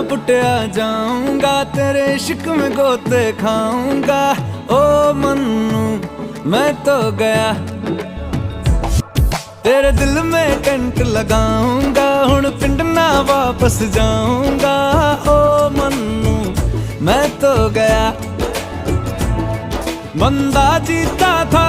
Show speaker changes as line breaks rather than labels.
पुटिया जाऊंगा, तेरे इश्क में गोते खाऊंगा। ओ मन्नू मैं तो गया, तेरे दिल में टेंट लगाऊंगा, हुण पिंड ना वापस जाऊंगा। ओ मन्नू मैं तो गया। बंदा जीता था